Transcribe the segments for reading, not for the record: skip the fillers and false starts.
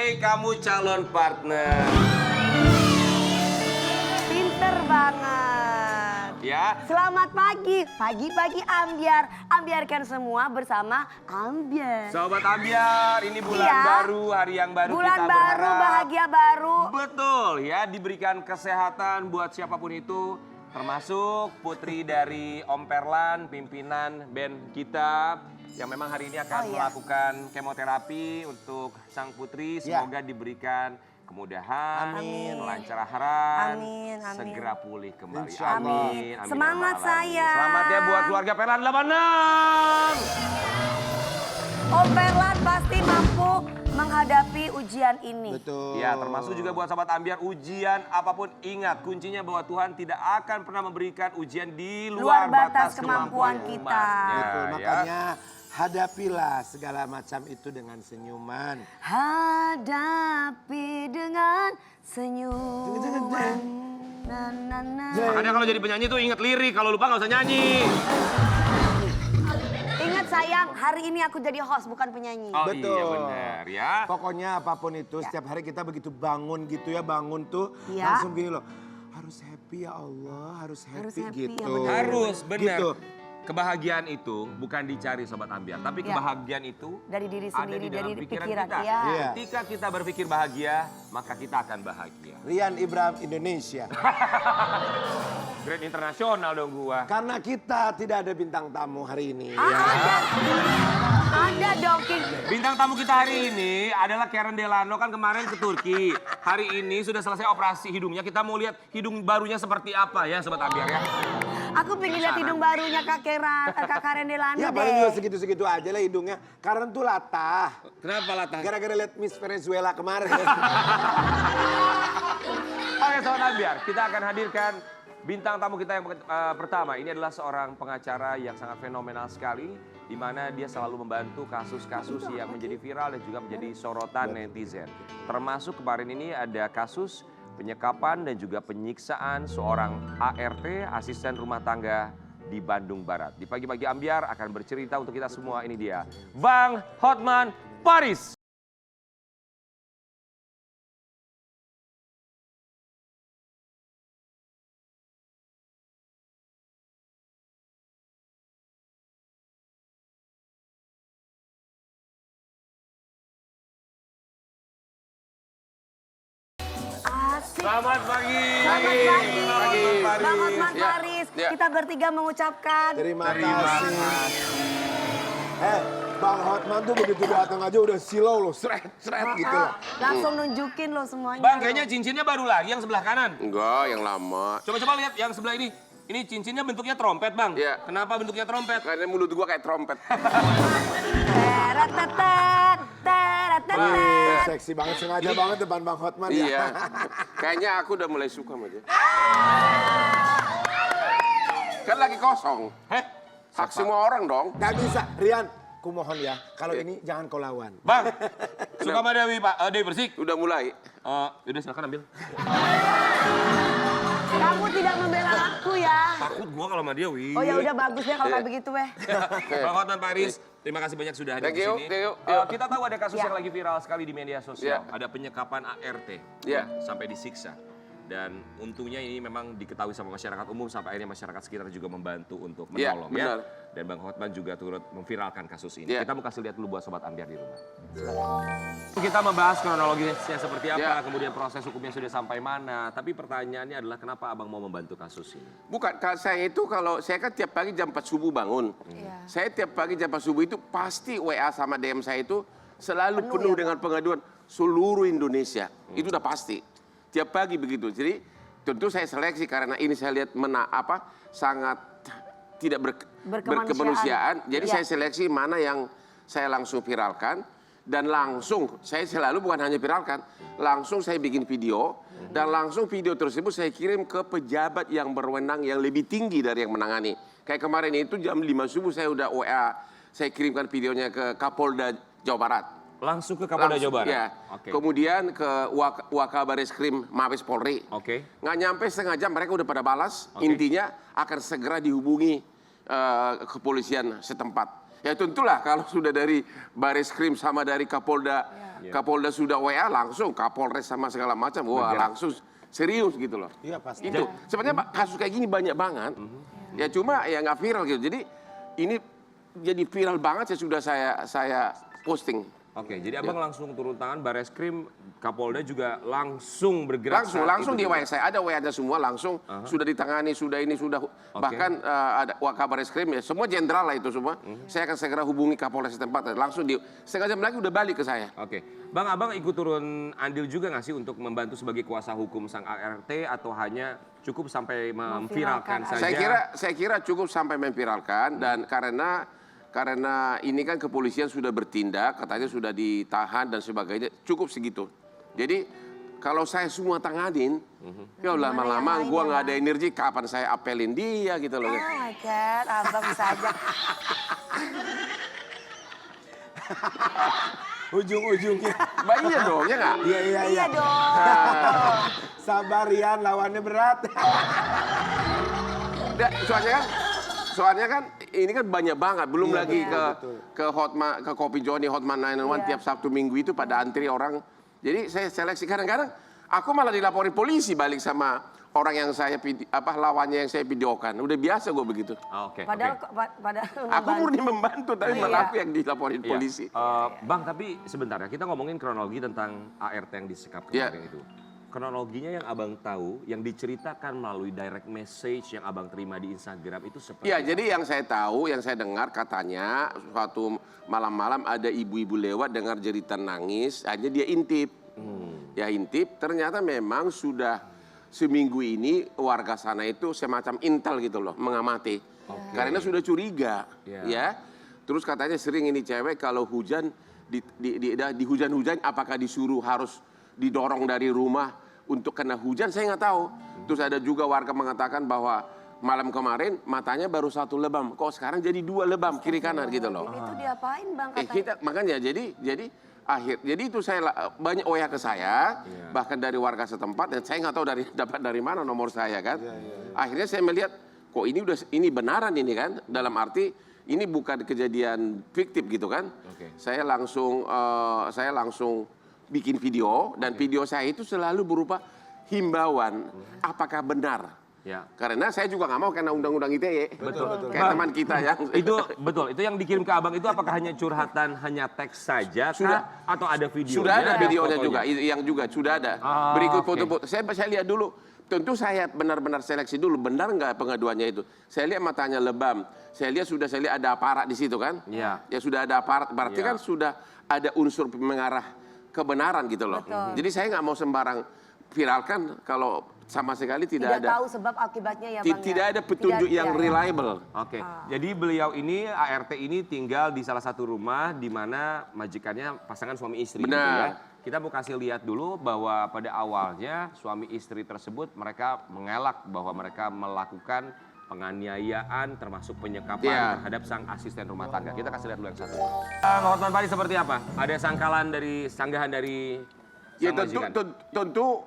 Hai, kamu calon partner. Pinter banget. Ya. Selamat pagi, pagi-pagi Ambyar. Ambiarkan semua bersama Ambyar. Sobat Ambyar, ini bulan Iya. baru, hari yang baru Bulan kita baru, berharap. bahagia baru. Betul ya, diberikan kesehatan buat siapapun itu. Termasuk putri dari Om Perlan, pimpinan band kita. Yang memang hari ini akan melakukan kemoterapi untuk sang putri. Semoga diberikan kemudahan, kelancaran, Amin, amin. segera pulih kembali. Amin. Semangat ya Mbak Alami. sayang. Selamat ya buat keluarga Perlan 86. Om Perlan pasti mampu menghadapi ujian ini. Betul. Ya, termasuk juga buat sahabat Ambyar, ujian apapun ingat kuncinya bahwa Tuhan tidak akan pernah memberikan ujian di luar batas kemampuan kita. umatnya, Betul, ya. makanya hadapilah segala macam itu dengan senyuman. Hadapi dengan senyuman. Na, na, na. Makanya kalau jadi penyanyi tuh ingat lirik, kalau lupa nggak usah nyanyi. Ingat sayang, hari ini aku jadi host bukan penyanyi. Oh Betul. iya benar ya. Pokoknya apapun itu, setiap hari kita begitu bangun gitu ya, bangun tuh Ya. langsung gini loh. Harus happy ya Allah, harus happy, happy, gitu. ya benar. Harus benar. Gitu. Kebahagiaan itu bukan dicari Sobat Ambyar, tapi Ya. kebahagiaan itu Dari diri ada sendiri, di dalam dari pikiran pikiran. kita. Iya. Iya. Ketika kita berpikir bahagia, maka kita akan bahagia. Rian Ibrahim Indonesia. Grand internasional dong gua. Karena kita tidak ada bintang tamu hari ini. Ada dong, King. Bintang tamu kita hari ini adalah Karen Delano, kan kemarin ke Turki. Hari ini sudah selesai operasi hidungnya. Kita mau lihat hidung barunya seperti apa ya Sobat Ambyar ya. Aku pengen lihat hidung barunya Kak Karen Delano Ya deh. paling juga segitu-segitu aja lah hidungnya. Karena tuh latah. Kenapa latah? Gara-gara lihat Miss Venezuela kemarin. Oke Sobat Ambyar, kita akan hadirkan bintang tamu kita yang pertama. Ini adalah seorang pengacara yang sangat fenomenal sekali. Di mana dia selalu membantu kasus-kasus yang menjadi viral dan juga menjadi sorotan netizen. Termasuk kemarin ini ada kasus penyekapan dan juga penyiksaan seorang ART, asisten rumah tangga di Bandung Barat. Di pagi-pagi Ambyar akan bercerita untuk kita semua, ini dia, Bang Hotman Paris. Asik. Selamat pagi. Selamat pagi. Bang Bang Hotman Hotman Paris. Paris. Ya. Kita bertiga mengucapkan. Terima kasih. Bang Hotman tuh begitu datang aja udah silau loh, seret gitu loh. Langsung nunjukin lo semuanya. Bang, kayaknya cincinnya baru lagi yang sebelah kanan. Enggak, yang lama. Coba-coba lihat yang sebelah ini. Ini cincinnya bentuknya trompet, Bang. Iya. Kenapa bentuknya trompet? Karena mulut gua kayak trompet. Teratetet, teratetet. Wih, seksi banget, sengaja banget depan Bang Hotman ya. Iya. Kayaknya aku udah mulai suka sama dia. Kan lagi kosong. Heh? Hak semua orang dong. Gak bisa, Rian. Kumohon ya, kalau ini jangan kau lawan. Bang, suka sama Dewi, Pak? Dewi Persik? Udah mulai. Udah silakan ambil. Kamu tidak membela aku ya. Takut gua kalau sama dia, Wi. Oh ya udah bagus deh kalau kayak begitu weh. Bang Hotman Paris, terima kasih banyak sudah hadir Thank di you, sini. thank you. Kita tahu ada kasus Ya. yang lagi viral sekali di media sosial. Ya. Ada penyekapan ART Ya. sampai disiksa. Dan untungnya ini memang diketahui sama masyarakat umum sampai akhirnya masyarakat sekitar juga membantu untuk Ya, menolong benar. Dan Bang Hotman juga turut memviralkan kasus ini. Ya. Kita mau kasih lihat dulu buat Sobat Ambyar di rumah. Kita membahas kronologisnya seperti apa, Ya. kemudian proses hukumnya sudah sampai mana. Tapi pertanyaannya adalah kenapa Abang mau membantu kasus ini? Bukan, saya itu kalau saya kan tiap pagi jam 4 subuh bangun. Iya. Saya tiap pagi jam 4 subuh itu pasti WA sama DM saya itu selalu penuh ya, dengan pengaduan seluruh Indonesia. Itu udah pasti. Tiap pagi begitu. Jadi tentu saya seleksi karena ini saya lihat sangat tidak berkemanusiaan. Jadi Ya. saya seleksi mana yang saya langsung viralkan. Dan langsung, saya selalu bukan hanya viralkan, langsung saya bikin video. Dan langsung video tersebut saya kirim ke pejabat yang berwenang yang lebih tinggi dari yang menangani. Kayak kemarin itu jam 5 subuh saya udah WA, saya kirimkan videonya ke Kapolda Jawa Barat. Langsung ke Kapolda Jawa Barat? Ya. Oke. Kemudian ke Wakabareskrim Mabes Polri. Oke. Nggak nyampe setengah jam mereka udah pada balas. Oke. Intinya akan segera dihubungi kepolisian setempat. Ya tentulah kalau sudah dari Bareskrim sama dari Kapolda, Kapolda sudah WA langsung, Kapolres sama segala macam, wah langsung serius gitu loh. Iya pasti. Itu sebenarnya kasus kayak gini banyak banget. Ya cuma ya nggak viral gitu. Jadi ini jadi viral banget sudah saya posting. Oke, jadi abang langsung turun tangan, Bareskrim, Kapolda juga langsung bergerak. Langsung di WA saya ada WA-nya semua langsung sudah ditangani, sudah ini sudah bahkan ada Kabar Eskrim ya semua jenderal lah itu semua. Saya akan segera hubungi Kapolres setempat langsung di setengah jam lagi udah balik ke saya. Oke, Bang, abang ikut turun andil juga nggak sih untuk membantu sebagai kuasa hukum sang ART atau hanya cukup sampai memviralkan saja? Saya kira cukup sampai memviralkan dan karena ini kan kepolisian sudah bertindak, katanya sudah ditahan dan sebagainya, cukup segitu. Jadi kalau saya semua tanganin, ya lama-lama gue nggak ada energi, kapan saya apelin dia gitu loh. Oh my God, abang bisa aja. Ujung-ujungnya. Iya dong, ya nggak? Iya dong. Sabar Yan, lawannya berat. Soalnya kan ini kan banyak banget, belum Iya, lagi betul. ke Kopi Johnny, Hotman 911 tiap Sabtu Minggu itu pada antri orang. Jadi saya seleksi kadang-kadang aku malah dilaporin polisi balik sama orang yang lawannya yang saya videokan. Udah biasa gue begitu. Oke. Padahal Aku murni membantu tapi malah aku yang dilaporin Iya. polisi. Bang, tapi sebentar ya, kita ngomongin kronologi tentang ART yang disekap kemarin itu. Kronologinya yang abang tahu, yang diceritakan melalui direct message yang abang terima di Instagram itu seperti Iya, jadi yang saya tahu, yang saya dengar katanya suatu malam-malam ada ibu-ibu lewat dengar jeritan nangis, hanya dia intip. Ya intip, ternyata memang sudah seminggu ini warga sana itu semacam intel gitu loh, mengamati. Karena sudah curiga, ya. Terus katanya sering ini cewek kalau hujan, di hujan-hujan apakah disuruh harus didorong dari rumah untuk kena hujan, saya nggak tahu. Terus ada juga warga mengatakan bahwa malam kemarin matanya baru 1 lebam, kok sekarang jadi 2 lebam kiri kanan gitu loh. Itu diapain bang katanya? Makanya jadi itu saya banyak WA ke saya, bahkan dari warga setempat dan saya nggak tahu dapat dari mana nomor saya kan. Akhirnya saya melihat kok ini benaran ini kan, dalam arti ini bukan kejadian fiktif gitu kan. Saya langsung bikin video dan video saya itu selalu berupa himbauan apakah benar. Karena saya juga nggak mau kena undang-undang ITE. Betul. Kayak teman kita yang itu betul. Itu yang dikirim ke abang itu apakah hanya curhatan, hanya teks saja kah? Atau ada videonya? Sudah ada videonya fotonya? juga, yang juga sudah ada. Berikut foto-foto. Saya lihat dulu. Tentu saya benar-benar seleksi dulu, benar nggak pengaduannya itu. Saya lihat matanya lebam. Saya lihat ada aparat di situ kan. Ya sudah ada aparat, berarti kan sudah ada unsur mengarah kebenaran gitu loh. Jadi saya nggak mau sembarang viralkan kalau sama sekali tidak ada. Tahu sebab akibatnya ya bang. Tidak ada petunjuk yang reliable. Oke. Jadi beliau ini ART ini tinggal di salah satu rumah di mana majikannya pasangan suami istri. Benar. Gitu ya. Kita mau kasih lihat dulu bahwa pada awalnya suami istri tersebut mereka mengelak bahwa mereka melakukan penganiayaan termasuk penyekapan terhadap sang asisten rumah tangga. Kita kasih lihat dulu yang satu. Hotman Paris seperti apa? Ada sanggahan dari Ya sang majikan? tentu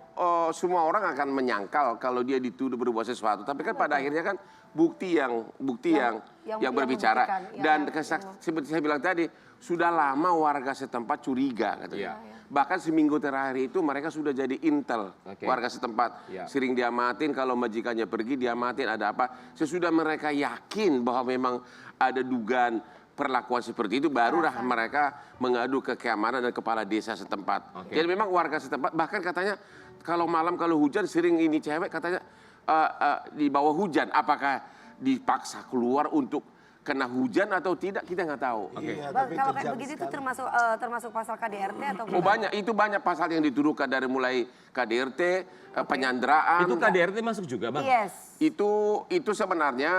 semua orang akan menyangkal kalau dia dituduh berbuat sesuatu. Tapi kan pada akhirnya kan bukti yang berbicara. Dan seperti saya bilang tadi, sudah lama warga setempat curiga katanya. Bahkan seminggu terakhir itu mereka sudah jadi intel warga setempat. Sering diamatin kalau majikannya pergi diamatin ada apa. Sesudah mereka yakin bahwa memang ada dugaan perlakuan seperti itu, barulah mereka mengadu ke keamanan dan kepala desa setempat. Jadi memang warga setempat bahkan katanya kalau malam kalau hujan sering ini cewek katanya di bawah hujan, apakah dipaksa keluar untuk kena hujan atau tidak kita nggak tahu. Iya, Bang, tapi kalau kayak kejam begitu itu sekali. termasuk pasal KDRT atau Oh banyak pasal yang dituduhkan dari mulai KDRT, penyanderaan. Itu KDRT masuk juga bang? Yes. Itu sebenarnya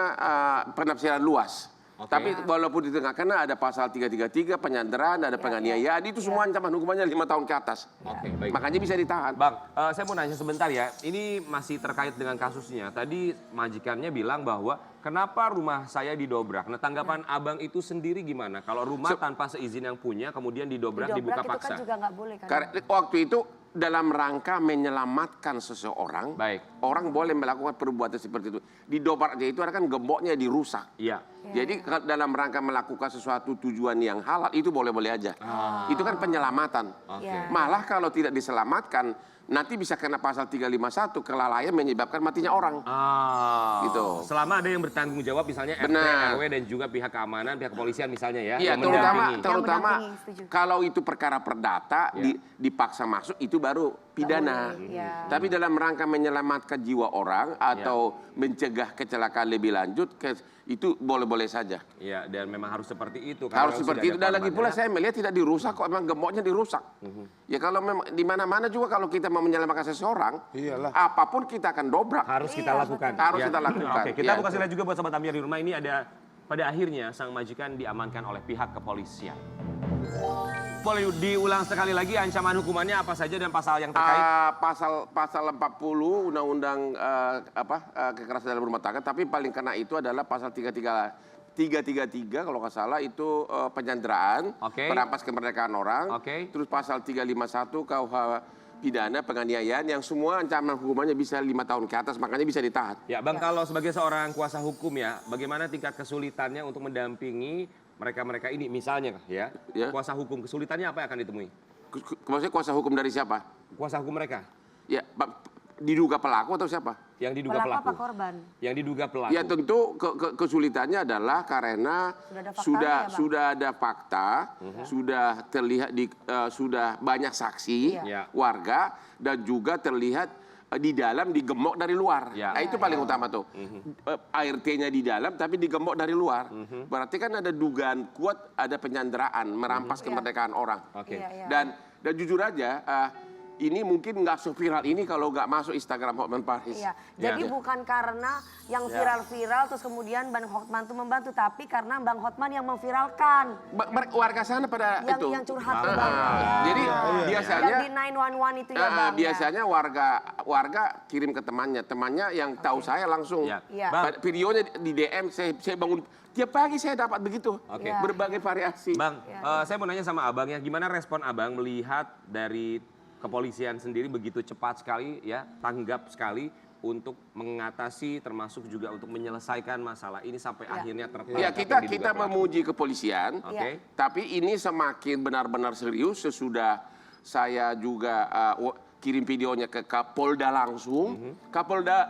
penafsiran luas. Tapi walaupun di tengah karena ada pasal 333 penyanderaan, ada penganiayaan, itu semua ancaman hukumannya 5 tahun ke atas. Baik. Makanya bisa ditahan. Bang, saya mau nanya sebentar ya. Ini masih terkait dengan kasusnya. Tadi majikannya bilang bahwa kenapa rumah saya didobrak. Nah, tanggapan abang itu sendiri gimana? Kalau rumah tanpa seizin yang punya, kemudian didobrak dibuka itu paksa. kan juga nggak boleh kan? Waktu itu dalam rangka menyelamatkan seseorang, Baik. orang boleh melakukan perbuatan seperti itu. Didobraknya itu kan gemboknya dirusak. Iya. Jadi dalam rangka melakukan sesuatu tujuan yang halal itu boleh-boleh aja. Itu kan penyelamatan. Malah kalau tidak diselamatkan nanti bisa kena pasal 351 kelalaian menyebabkan matinya orang. Gitu. Selama ada yang bertanggung jawab misalnya RT, Benar. RW dan juga pihak keamanan, pihak kepolisian misalnya ya. Iya, yang mendampingi. terutama mendampingi, setuju. kalau itu perkara perdata dipaksa masuk itu baru pidana. Tapi dalam rangka menyelamatkan jiwa orang atau mencegah kecelakaan lebih lanjut itu boleh-boleh saja. Iya, dan memang harus seperti itu. Harus memang seperti sudah itu. ada Dan lagi pula korbannya. saya melihat tidak dirusak kok, emang gemboknya dirusak. Ya kalau memang di mana-mana juga kalau kita mau menyelamatkan seseorang, apapun kita akan dobrak. Harus kita lakukan. Harus Ya. kita lakukan. Oke, kita Ya. buka slide juga buat sobat Ambiar di rumah. Ini ada pada akhirnya sang majikan diamankan oleh pihak kepolisian. Boleh diulang sekali lagi ancaman hukumannya apa saja dan pasal yang terkait? Pasal 40 Undang-Undang kekerasan dalam rumah tangga, tapi paling kena itu adalah pasal 333 kalau nggak salah itu penyanderaan, merampas kemerdekaan orang. Terus pasal 351 KUH pidana penganiayaan yang semua ancaman hukumannya bisa 5 tahun ke atas, makanya bisa ditahan. Ya, Bang, kalau sebagai seorang kuasa hukum ya, bagaimana tingkat kesulitannya untuk mendampingi mereka-mereka ini misalnya ya? Kuasa hukum kesulitannya apa yang akan ditemui? Maksudnya kuasa hukum dari siapa? Kuasa hukum mereka. Ya, diduga pelaku atau siapa? Yang diduga pelaku. Apa korban? Yang diduga pelaku. Ya tentu kesulitannya adalah karena sudah ada fakta, sudah terlihat sudah banyak saksi warga dan juga terlihat di dalam digemok dari luar. Nah, itu paling utama tuh. ART-nya di dalam tapi digemok dari luar. Berarti kan ada dugaan kuat ada penyanderaan, merampas kemerdekaan orang. Dan jujur aja ini mungkin nggak seviral ini kalau nggak masuk Instagram Hotman Paris. Jadi bukan karena yang viral-viral terus kemudian Bang Hotman itu membantu, tapi karena Bang Hotman yang memviralkan. Warga sana pada itu. Yang curhat ke Bang. Jadi biasanya yang di 911 itu ya Bang. Biasanya warga kirim ke temannya yang tahu saya langsung. Videonya di DM saya bangun tiap pagi saya dapat begitu. Berbagai variasi. Bang, saya mau nanya sama Abang ya, gimana respon Abang melihat dari kepolisian sendiri begitu cepat sekali ya, tanggap sekali untuk mengatasi termasuk juga untuk menyelesaikan masalah ini sampai akhirnya tertangkap. Ya kita memuji kepolisian, tapi ini semakin benar-benar serius sesudah saya juga kirim videonya ke Kapolda langsung. Kapolda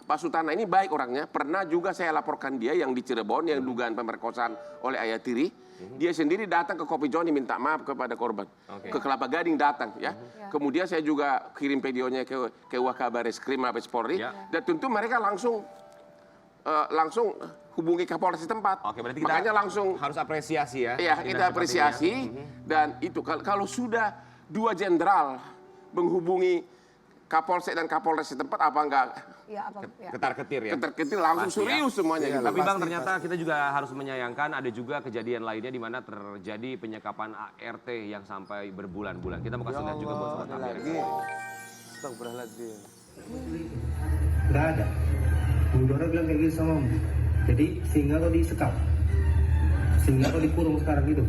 Pak Sutana ini baik orangnya, pernah juga saya laporkan dia yang di Cirebon yang dugaan pemerkosaan oleh ayah tiri. Dia sendiri datang ke Kopi Joni minta maaf kepada korban. Ke Kelapa Gading datang ya. Kemudian saya juga kirim videonya ke Wakabareskrim Mabes Polri. Dan tentu mereka langsung hubungi Kapolres setempat. Berarti kita makanya langsung harus apresiasi ya. Iya, kita apresiasi. Dan itu kalau sudah dua jenderal menghubungi Kapolsek dan Kapolres setempat apa enggak ketar-ketir ya. Ketar-ketir langsung serius semuanya. Gitu. Tapi Bang ternyata kita juga harus menyayangkan ada juga kejadian lainnya di mana terjadi penyekapan ART yang sampai berbulan-bulan. Kita mau kasih lihat juga buat sobat Ambiar. Astagfirullahaladzim. Nggak ada. Budona bilang kayak gitu sama kamu. Jadi sehingga kau disekap. Sehingga kau dikurung sekarang gitu.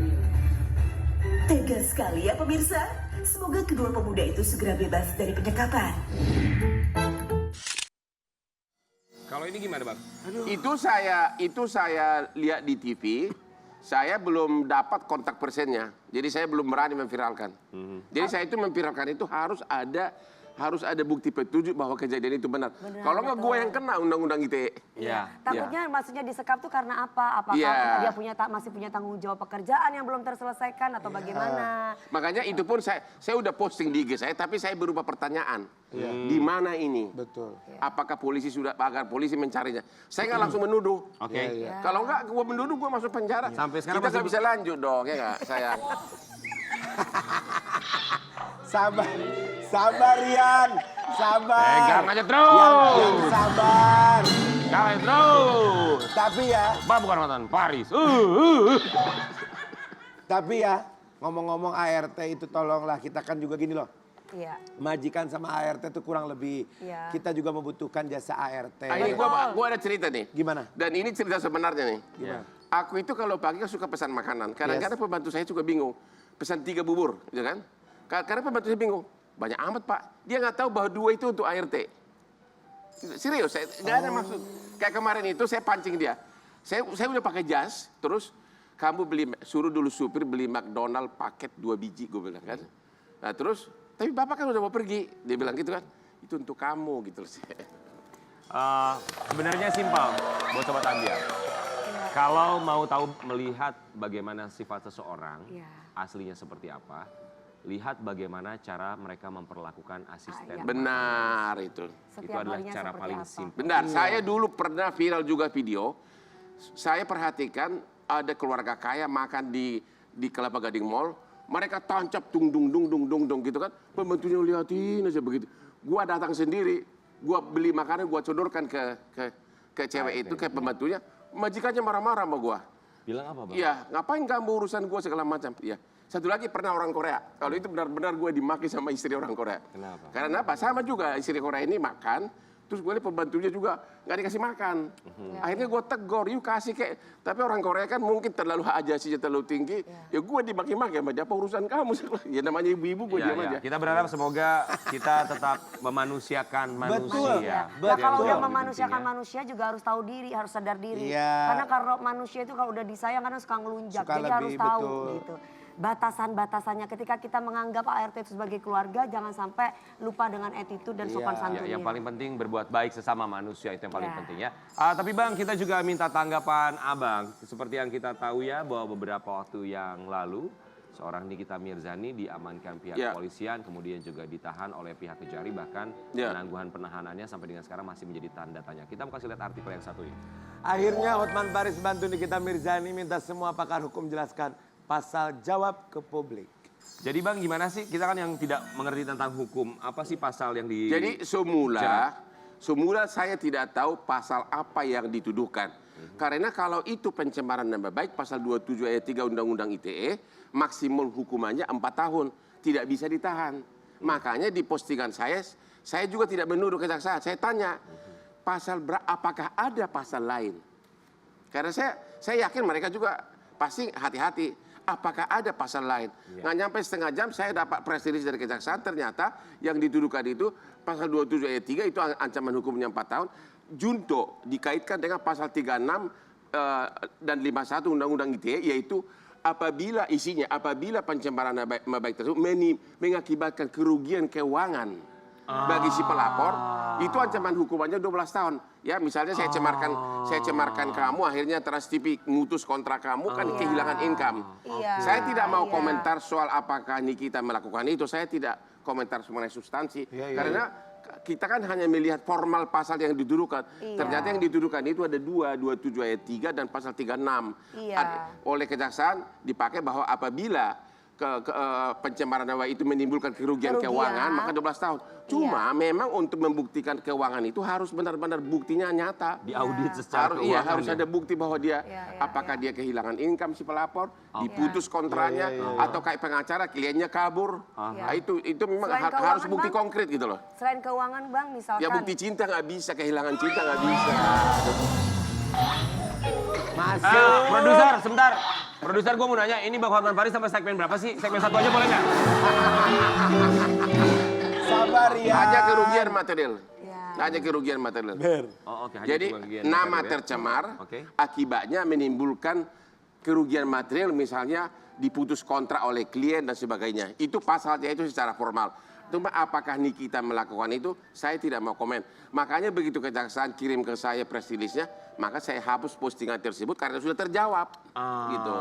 Tega sekali ya pemirsa. Semoga kedua pemuda itu segera bebas dari penyekapan. Kalau ini gimana Bang? Itu saya lihat di TV. Saya belum dapat kontak personnya. Jadi saya belum berani memviralkan. Jadi saya itu memviralkan itu harus ada bukti petunjuk bahwa kejadian itu benar. Kalau nggak gue yang kena undang-undang ITE. Takutnya maksudnya disekap tuh karena apa? Apakah dia masih punya tanggung jawab pekerjaan yang belum terselesaikan atau bagaimana? Makanya itu pun saya udah posting di IG saya, tapi saya berupa pertanyaan. Di mana ini? Betul. Apakah polisi agar polisi mencarinya? Saya nggak langsung menuduh. Kalau nggak gue menuduh gue masuk penjara. Sampai sekarang kita nggak bisa lanjut dong, ya nggak? Saya. Sabar Rian, sabar. Pegang aja terus. Yang sabar. Kalian terus. Tapi ya. Bang bukan mantan Paris. Tapi ya, ngomong-ngomong ART itu tolonglah, kita kan juga gini loh. Majikan sama ART itu kurang lebih. Kita juga membutuhkan jasa ART. Ini gue ada cerita nih. Gimana? Dan ini cerita sebenarnya nih. Gimana? Aku itu kalau pagi kan suka pesan makanan. Kadang-kadang pembantu saya juga bingung. Pesan 3 bubur, ya kan? Karena pembantu saya bingung. Banyak amat Pak. Dia nggak tahu bahwa 2 itu untuk ART. Serius, saya nggak ada maksud. Kayak kemarin itu saya pancing dia. Saya udah pakai jas, terus kamu suruh dulu supir beli McDonald paket 2 biji, gue bilang kan. Nah terus, tapi bapak kan udah mau pergi, dia bilang gitu kan. Itu untuk kamu gitu loh. Sebenarnya simpel buat Sobat Ambiar. Kalau mau tahu melihat bagaimana sifat seseorang, aslinya seperti apa, lihat bagaimana cara mereka memperlakukan asisten. Benar itu. Itu adalah cara paling simpel. Benar, saya dulu pernah viral juga video. Saya perhatikan ada keluarga kaya makan di Kelapa Gading Mall. Mereka tancap dung gitu kan. Pembantunya liatin aja begitu. Gua datang sendiri, gua beli makanan, gua sodorkan ke cewek itu, ke pembantunya. Majikannya marah-marah sama gua. Bilang apa, Bang? Iya, ngapain kamu urusan gua segala macam. Iya. Satu lagi pernah orang Korea. Kalau itu benar-benar gue dimaki sama istri orang Korea. Kenapa? Karena apa? Sama juga istri Korea ini makan, terus gue lihat pembantunya juga nggak dikasih makan. Akhirnya gue tegur, yuk kasih kayak. Tapi orang Korea kan mungkin terlalu ajasinya terlalu tinggi. Ya gue dimaki-maki sama dia, apa urusan kamu? Ya namanya ibu-ibu gue diam aja. Kita berharap semoga kita tetap memanusiakan manusia. Nah, kalau udah memanusiakan manusia juga harus tahu diri, harus sadar diri. Karena kalau manusia itu kalau udah disayang kadang suka ngelunjak. Jadi harus tahu gitu. Batasan-batasannya ketika kita menganggap ART itu sebagai keluarga, jangan sampai lupa dengan attitude dan sopan santunnya. Yang paling penting berbuat baik sesama manusia, itu yang paling penting ya. Tapi Bang, kita juga minta tanggapan Abang. Seperti yang kita tahu ya, bahwa beberapa waktu yang lalu seorang Nikita Mirzani diamankan pihak kepolisian, kemudian juga ditahan oleh pihak Kejari, bahkan penangguhan penahanannya sampai dengan sekarang masih menjadi tanda tanya. Kita mau kasih lihat artikel yang satu ini. Akhirnya Hotman Paris bantu Nikita Mirzani minta semua pakar hukum jelaskan pasal jawab ke publik. Jadi Bang, gimana sih? Kita kan yang tidak mengerti tentang hukum, apa sih pasal yang di... Jadi semula saya tidak tahu pasal apa yang dituduhkan. Karena kalau itu pencemaran nama baik, pasal 27 ayat 3 Undang-Undang ITE, maksimum hukumannya 4 tahun. Tidak bisa ditahan. Makanya di postingan saya juga tidak menuduh kejaksaan. Saya tanya, apakah ada pasal lain? Karena saya yakin mereka juga pasti hati-hati. Apakah ada pasal lain? Nggak nyampe setengah jam saya dapat press release dari kejaksaan, ternyata yang dituduhkan itu pasal 27 ayat 3 itu ancaman hukumnya 4 tahun. Junto dikaitkan dengan pasal 36 dan 51 Undang-Undang ITE, yaitu apabila pencemaran nama baik tersebut mengakibatkan kerugian keuangan bagi si pelapor, itu ancaman hukumannya 12 tahun. Ya, misalnya saya cemarkan kamu, akhirnya Trans TV ngutus kontrak kamu, kan kehilangan income. Saya tidak mau komentar soal apakah Nikita melakukan itu, saya tidak komentar mengenai substansi. Karena kita kan hanya melihat formal pasal yang dituduhkan. Ternyata yang dituduhkan itu ada 27 ayat 3 dan pasal 36. Oleh kejaksaan dipakai bahwa apabila pencemaran nama itu menimbulkan kerugian keuangan, maka 12 tahun. Cuma memang untuk membuktikan keuangan itu harus benar-benar buktinya nyata. Diaudit secara keuangan. Harus ada bukti bahwa dia, apakah dia kehilangan income si pelapor, diputus kontraknya, atau kayak pengacara kliennya kabur. Nah, itu memang harus bukti konkret gitu loh. Selain keuangan Bang, misalkan. Ya bukti cinta nggak bisa, kehilangan cinta nggak bisa. Produser, sebentar. Produser, gue mau nanya, ini Bang Hotman Paris sampai segmen berapa sih? Segmen 1 aja boleh nggak? Sabar ya. Hanya kerugian material. Hanya kerugian material. Jadi nama tercemar, akibatnya menimbulkan kerugian material, misalnya diputus kontrak oleh klien dan sebagainya. Itu pasalnya itu secara formal. Cuma apakah Nikita melakukan itu, saya tidak mau komen. Makanya begitu kejaksaan kirim ke saya press release-nya, maka saya hapus postingan tersebut karena sudah terjawab. Gitu.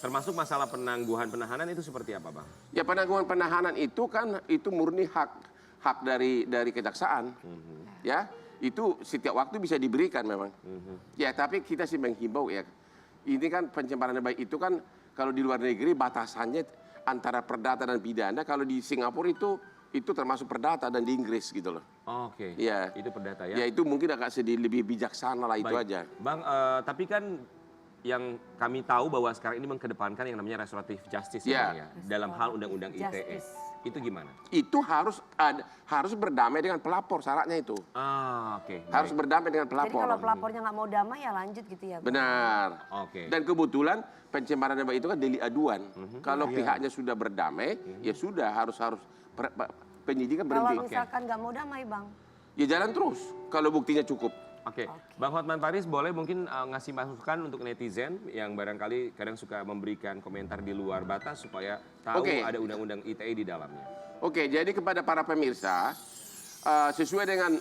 Termasuk masalah penangguhan penahanan itu seperti apa, Bang? Ya, penangguhan penahanan itu kan itu murni hak dari kejaksaan. Ya, itu setiap waktu bisa diberikan memang. Ya, tapi kita sih menghimbau ya. Ini kan pencemaran nama baik itu kan kalau di luar negeri batasannya antara perdata dan pidana. Kalau di Singapura itu termasuk perdata, dan di Inggris gitu loh. Ya, itu perdata ya. Ya, itu mungkin agak sedikit lebih bijaksana lah. Itu aja. Bang, tapi kan yang kami tahu bahwa sekarang ini mengedepankan yang namanya restoratif justice ya, dalam hal undang-undang ITE. Itu gimana? Itu harus berdamai dengan pelapor, syaratnya itu. Harus berdamai dengan pelapor. Jadi kalau pelapornya nggak mau damai ya lanjut gitu ya, Bang? Benar. Dan kebetulan pencemaran nama itu kan delik aduan. Kalau pihaknya sudah berdamai, ya sudah harus penyidikan berhenti. Kalau misalkan nggak mau damai, Bang? Ya jalan terus kalau buktinya cukup. Oke, Bang Hotman Paris boleh mungkin ngasih masukan untuk netizen yang barangkali kadang suka memberikan komentar di luar batas supaya tahu ada undang-undang ITE di dalamnya. Oke, jadi kepada para pemirsa, sesuai dengan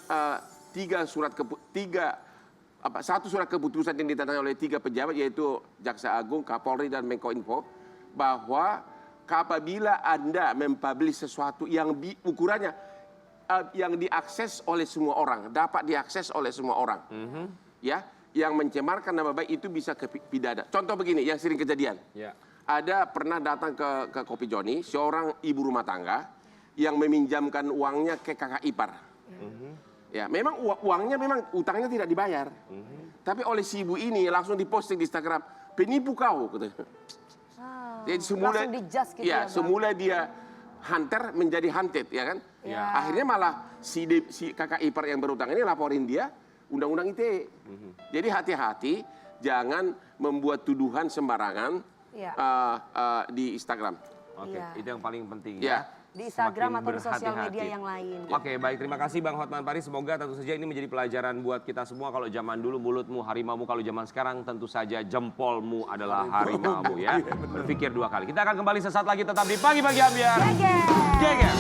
satu surat keputusan yang ditandatangani oleh 3 pejabat yaitu Jaksa Agung, Kapolri dan Menkominfo, bahwa apabila Anda mempublish sesuatu yang ukurannya yang diakses oleh semua orang, dapat diakses oleh semua orang, ya, yang mencemarkan nama baik itu bisa ke pidana. Contoh begini, yang sering kejadian, ada pernah datang ke Kopi Joni seorang ibu rumah tangga yang meminjamkan uangnya ke kakak ipar. Ya, memang uangnya memang utangnya tidak dibayar, tapi oleh si ibu ini langsung diposting di Instagram, penipu kau, katanya. Jadi semula, semula dia hunter menjadi hunted, ya kan? Akhirnya malah si kakak ipar yang berutang ini laporin dia undang-undang ITE. Jadi hati-hati, jangan membuat tuduhan sembarangan di Instagram. Oke, itu yang paling penting ya. Di Instagram atau di sosial media yang lain. Oke, baik, terima kasih Bang Hotman Paris. Semoga tentu saja ini menjadi pelajaran buat kita semua. Kalau zaman dulu mulutmu harimaumu, kalau zaman sekarang tentu saja jempolmu adalah harimaumu ya. Berpikir 2 kali. Kita akan kembali sesaat lagi tetap di Pagi-Pagi Ambiar. Geger.